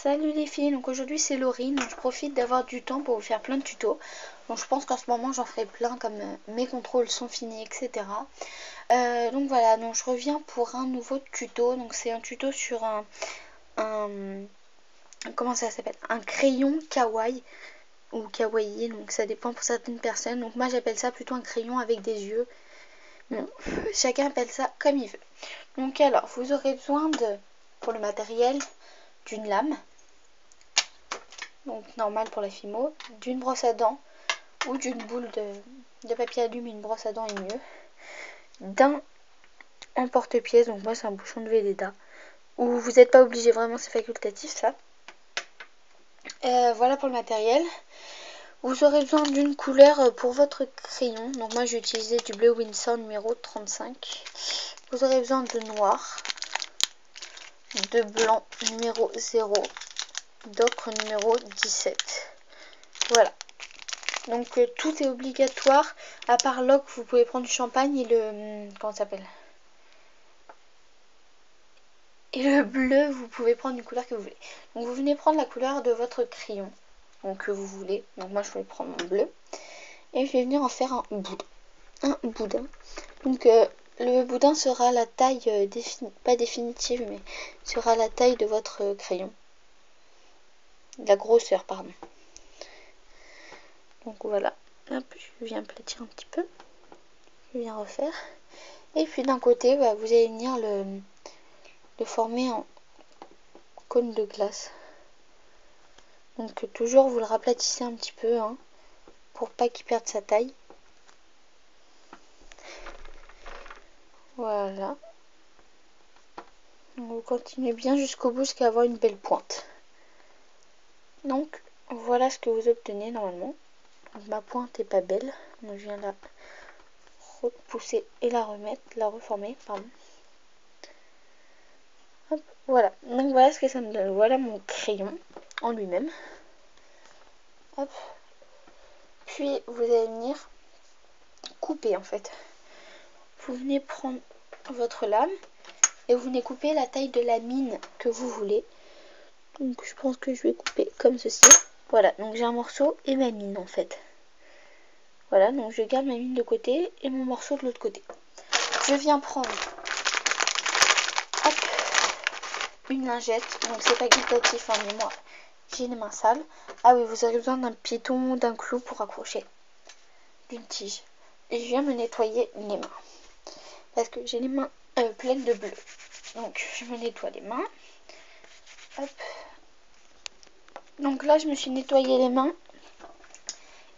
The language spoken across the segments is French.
Salut les filles, donc aujourd'hui c'est Laurine, donc je profite d'avoir du temps pour vous faire plein de tutos. Donc je pense qu'en ce moment j'en ferai plein comme mes contrôles sont finis, etc. Donc voilà, donc je reviens pour un nouveau tuto. Donc c'est un tuto sur comment ça s'appelle, un crayon kawaii ou kawaii, donc ça dépend pour certaines personnes. Donc moi j'appelle ça plutôt un crayon avec des yeux. Bon, chacun appelle ça comme il veut. Donc alors, vous aurez besoin pour le matériel, d'une lame, donc normal pour la Fimo, d'une brosse à dents ou d'une boule de papier allume, une brosse à dents est mieux, d'un emporte-pièce, donc moi c'est un bouchon de Velleda, où vous n'êtes pas obligé, vraiment c'est facultatif ça. Voilà pour le matériel. Vous aurez besoin d'une couleur pour votre crayon, donc moi j'ai utilisé du bleu Winsor numéro 35. Vous aurez besoin de noir, de blanc numéro 0, d'ocre numéro 17. Voilà. Donc tout est obligatoire, à part l'ocre, vous pouvez prendre du champagne et le... comment ça s'appelle? Et le bleu, vous pouvez prendre une couleur que vous voulez. Donc vous venez prendre la couleur de votre crayon, donc que vous voulez. Donc moi je vais prendre mon bleu. Et je vais venir en faire un boudin. Un boudin. Donc le boudin sera la taille, pas définitive, mais sera la taille de votre crayon. La grosseur, pardon. Donc voilà. Hop, je viens aplatir un petit peu. Je viens refaire. Et puis d'un côté, bah, vous allez venir le former en cône de glace. Donc toujours vous le raplatissez un petit peu, hein, pour pas qu'il perde sa taille. Voilà. Donc, vous continuez bien jusqu'au bout jusqu'à avoir une belle pointe. Donc voilà ce que vous obtenez normalement. Donc, ma pointe est pas belle, donc je viens la repousser et la remettre, la reformer, pardon. Hop, voilà. Donc voilà ce que ça me donne. Voilà mon crayon en lui-même. Hop. Puis vous allez venir couper en fait. Vous venez prendre votre lame et vous venez couper la taille de la mine que vous voulez. Donc je pense que je vais couper comme ceci. Voilà, donc j'ai un morceau et ma mine en fait. Voilà, donc je garde ma mine de côté et mon morceau de l'autre côté. Je viens prendre hop, une lingette, donc c'est facultatif, hein, mais moi j'ai les mains sales. Ah oui, vous avez besoin d'un piton, d'un clou pour accrocher, d'une tige. Et je viens me nettoyer les mains parce que j'ai les mains pleines de bleu. Donc je me nettoie les mains. Hop. Donc là je me suis nettoyé les mains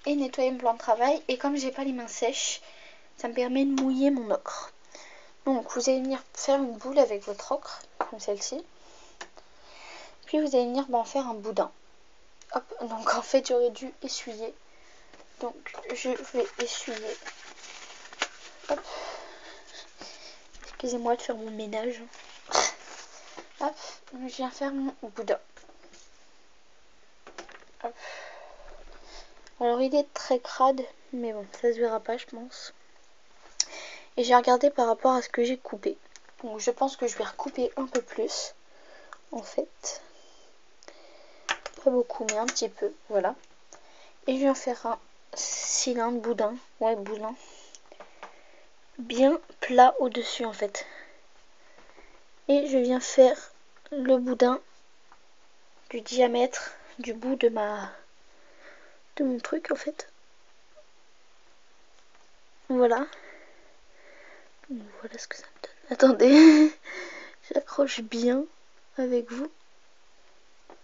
et nettoyer mon plan de travail. Et comme j'ai pas les mains sèches, ça me permet de mouiller mon ocre. Donc vous allez venir faire une boule avec votre ocre, comme celle-ci. Puis vous allez venir faire un boudin. Hop, donc en fait j'aurais dû essuyer. Donc je vais essuyer. Hop. Excusez-moi de faire mon ménage. Hop, je viens faire mon boudin. Hop. Alors il est très crade, mais bon, ça se verra pas je pense. Et j'ai regardé par rapport à ce que j'ai coupé. Donc je pense que je vais recouper un peu plus, en fait. Pas beaucoup, mais un petit peu, voilà. Et je viens faire un cylindre boudin, ouais boudin, bien plat au-dessus en fait. Et je viens faire le boudin du diamètre du bout de mon truc en fait. Voilà. Donc, voilà ce que ça me donne. Attendez, j'accroche bien avec vous.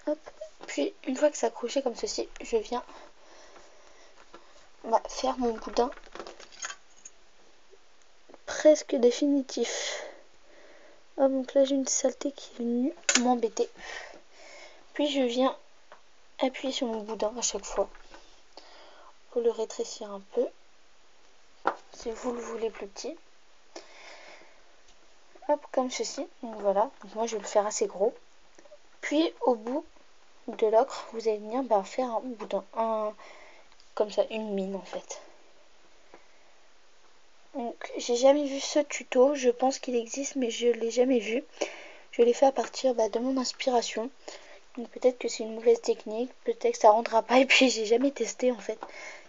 Hop. Puis une fois que c'est accroché comme ceci, je viens faire mon boudin presque définitif. Ah, donc là j'ai une saleté qui est venue m'embêter. Puis je viens appuyer sur mon boudin à chaque fois pour le rétrécir un peu, si vous le voulez plus petit. Hop, comme ceci. Donc voilà, donc moi je vais le faire assez gros. Puis au bout de l'ocre, vous allez venir faire un boudin, comme ça, une mine en fait. Donc j'ai jamais vu ce tuto, je pense qu'il existe mais je l'ai jamais vu. Je l'ai fait à partir de mon inspiration. Donc peut-être que c'est une mauvaise technique, peut-être que ça rendra pas, et puis j'ai jamais testé en fait.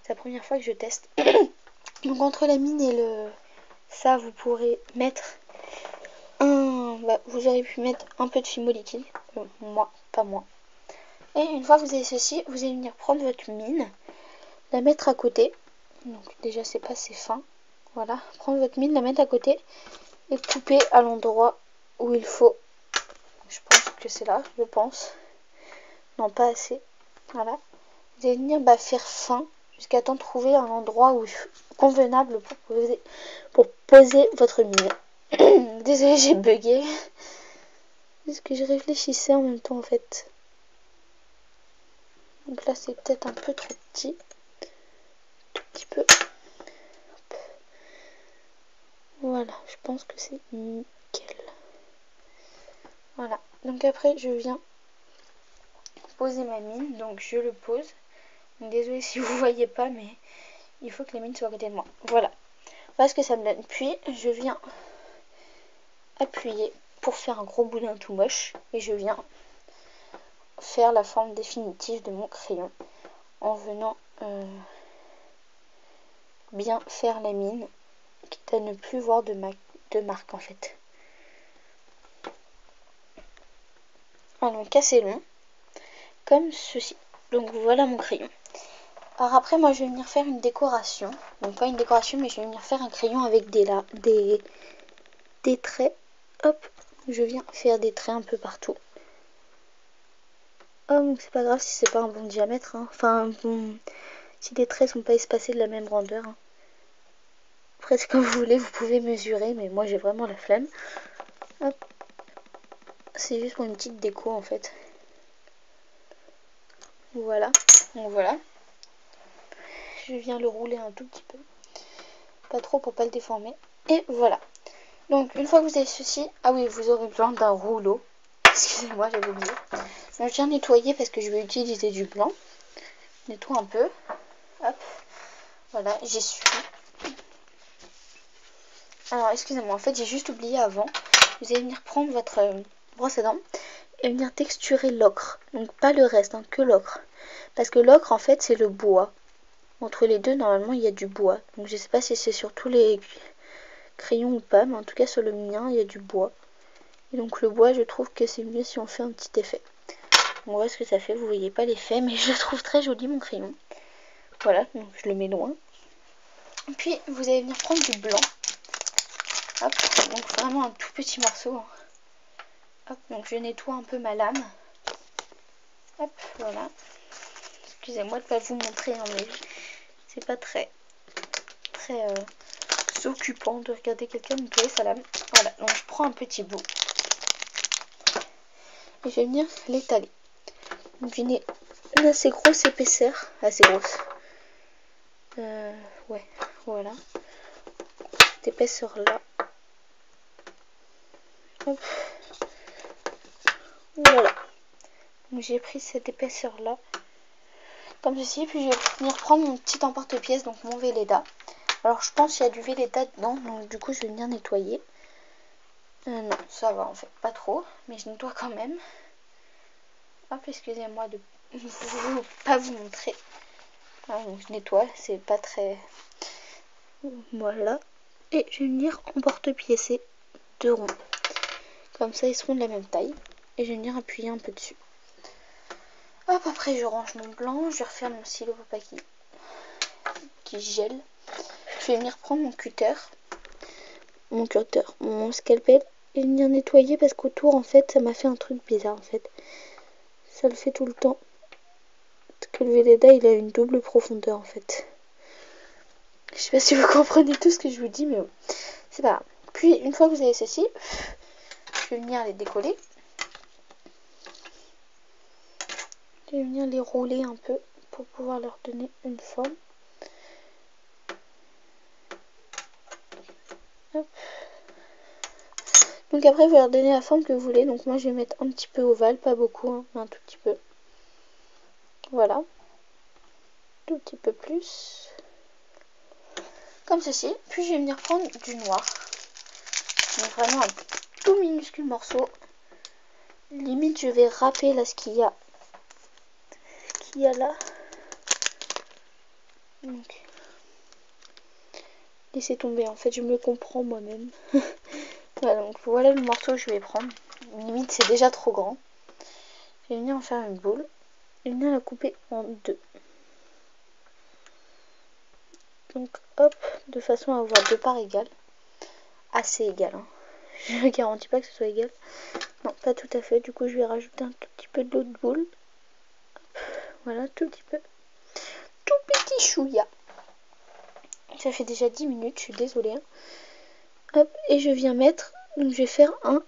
C'est la première fois que je teste. Donc entre la mine et le ça, vous pourrez mettre vous aurez pu mettre un peu de fimo liquide. Moi, pas moi. Et une fois que vous avez ceci, vous allez venir prendre votre mine, la mettre à côté. Donc déjà c'est pas assez fin. Voilà, prendre votre mine, la mettre à côté et couper à l'endroit où il faut. Je pense que c'est là, je pense. Non, pas assez. Voilà. Vous allez venir faire fin jusqu'à temps de trouver un endroit convenable pour poser votre mine. Désolée, j'ai bugué. Parce que je réfléchissais en même temps en fait. Donc là c'est peut-être un peu trop petit. Tout petit peu. Hop. Voilà, je pense que c'est nickel. Voilà. Donc après je viens poser ma mine. Donc je le pose. Désolée si vous voyez pas, mais il faut que la mine soit à côté de moi. Voilà. Voilà ce que ça me donne. Puis je viens appuyer pour faire un gros boudin tout moche. Et je viens faire la forme définitive de mon crayon en venant bien faire la mine, quitte à ne plus voir de marque en fait. Un long assez long, comme ceci. Donc voilà mon crayon. Alors après moi je vais venir faire une décoration. Donc pas une décoration mais je vais venir faire un crayon avec des traits. Hop, je viens faire des traits un peu partout. Oh donc c'est pas grave si c'est pas un bon diamètre. Hein. Enfin bon, si les traits sont pas espacés de la même grandeur. Hein. Après c'est comme vous voulez, vous pouvez mesurer, mais moi j'ai vraiment la flemme. Hop. C'est juste pour une petite déco en fait. Voilà. Donc voilà. Je viens le rouler un tout petit peu. Pas trop pour pas le déformer. Et voilà. Donc une fois que vous avez ceci, ah oui, vous aurez besoin d'un rouleau. Excusez-moi, j'avais oublié. Donc je viens nettoyer parce que je vais utiliser du blanc. Nettoie un peu. Hop. Voilà, j'essuie. Alors excusez-moi, en fait j'ai juste oublié avant. Vous allez venir prendre votre brosse à dents et venir texturer l'ocre. Donc pas le reste, hein, que l'ocre. Parce que l'ocre en fait c'est le bois. Entre les deux normalement il y a du bois. Donc je sais pas si c'est sur tous les crayons ou pas, mais en tout cas sur le mien il y a du bois. Et donc le bois je trouve que c'est mieux si on fait un petit effet. On voit ce que ça fait, vous voyez pas l'effet, mais je le trouve très joli mon crayon. Voilà, donc je le mets loin. Puis vous allez venir prendre du blanc. Hop, donc vraiment un tout petit morceau. Hein. Hop, donc je nettoie un peu ma lame. Hop, voilà. Excusez-moi de ne pas vous montrer, hein, mais c'est pas très occupant de regarder quelqu'un nettoyer sa lame. Voilà, donc je prends un petit bout. Et je vais venir l'étaler. Donc j'ai une assez grosse épaisseur. Assez grosse. Ouais, voilà. Cette épaisseur là. Hop. Voilà. Donc j'ai pris cette épaisseur là. Comme ceci. Puis je vais venir prendre mon petit emporte-pièce, donc mon Velleda. Alors je pense qu'il y a du Velleda dedans. Donc du coup je vais venir nettoyer. Non, ça va en fait. Pas trop. Mais je nettoie quand même. Hop, excusez-moi de pas vous montrer. Ah, donc je nettoie. C'est pas très... Voilà. Et je vais venir emporte-piécer 2 ronds. Comme ça, ils seront de la même taille. Et je vais venir appuyer un peu dessus. Hop, après je range mon blanc. Je vais refaire mon stylo pour pas qu'il gèle. Je vais venir prendre mon scalpel. Et venir nettoyer parce qu'autour, en fait, ça m'a fait un truc bizarre, en fait. Ça le fait tout le temps. Parce que le Velleda, il a une double profondeur, en fait. Je sais pas si vous comprenez tout ce que je vous dis, mais bon. C'est pas grave. Puis, une fois que vous avez ceci, je vais venir les décoller. Je vais venir les rouler un peu pour pouvoir leur donner une forme. Hop. Donc après, vous leur donner la forme que vous voulez. Donc moi, je vais mettre un petit peu ovale, pas beaucoup, hein, mais un tout petit peu. Voilà. Tout petit peu plus. Comme ceci. Puis je vais venir prendre du noir. Donc vraiment un tout minuscule morceau. limite je vais râper là ce qu'il y a là. Donc laissez tomber, en fait je me le comprends moi-même. Voilà, donc voilà le morceau que je vais prendre. Limite c'est déjà trop grand. Je vais venir en faire une boule et venir la couper en deux. Donc hop, de façon à avoir deux parts égales. Assez égales, hein. Je ne garantis pas que ce soit égal. Non, pas tout à fait. Du coup je vais rajouter un tout petit peu de l'eau de boule. Hop, voilà, tout petit peu. Tout petit chouïa. Ça fait déjà 10 minutes, je suis désolée. Hein. Hop, et je viens mettre, donc je vais faire un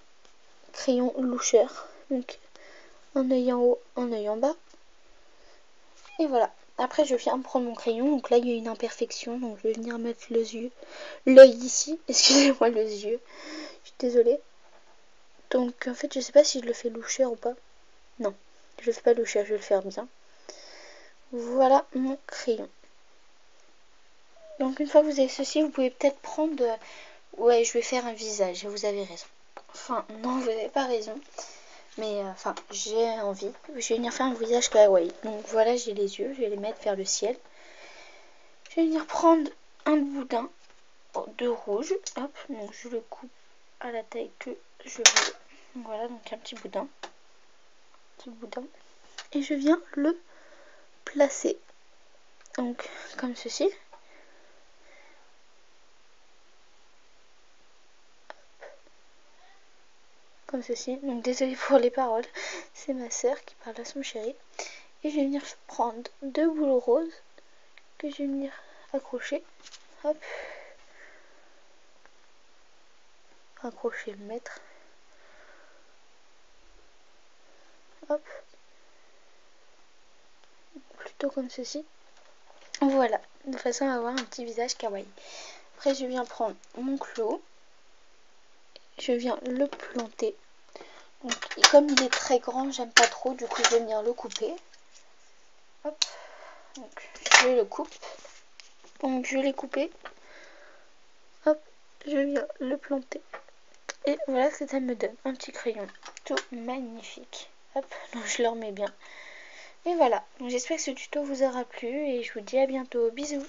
crayon loucheur. Donc un œil en haut, un œil en bas. Et voilà. Après je viens prendre mon crayon. Donc là il y a une imperfection. Donc je vais venir mettre l'œil ici. Excusez-moi, les yeux. Je suis désolée. Donc en fait je sais pas si je le fais loucheur ou pas. Non, je le fais pas loucheur, je vais le faire bien. Voilà mon crayon. Donc une fois que vous avez ceci, vous pouvez peut-être prendre... Ouais, je vais faire un visage, vous avez raison. Enfin, non, vous n'avez pas raison. Mais enfin, j'ai envie. Je vais venir faire un visage kawaii. Donc voilà, j'ai les yeux, je vais les mettre vers le ciel. Je vais venir prendre un boudin de rouge. Hop, donc je le coupe à la taille que je veux. Voilà, donc un petit boudin. Et je viens le placer. Donc, comme ceci. Comme ceci. Donc désolée pour les paroles. C'est ma soeur qui parle à son chéri. Et je vais venir prendre deux boules roses que je vais venir accrocher. Hop. Accrocher le mètre. Hop. Plutôt comme ceci. Voilà. De façon à avoir un petit visage kawaii. Après je viens prendre mon clou. Je viens le planter. Donc, et comme il est très grand, j'aime pas trop. Du coup je vais venir le couper. Hop. Donc je le coupe. Donc je l'ai coupé. Hop, je viens le planter. Et voilà ce que ça me donne. Un petit crayon tout magnifique. Hop, donc je le remets bien. Et voilà, donc j'espère que ce tuto vous aura plu et je vous dis à bientôt. Bisous.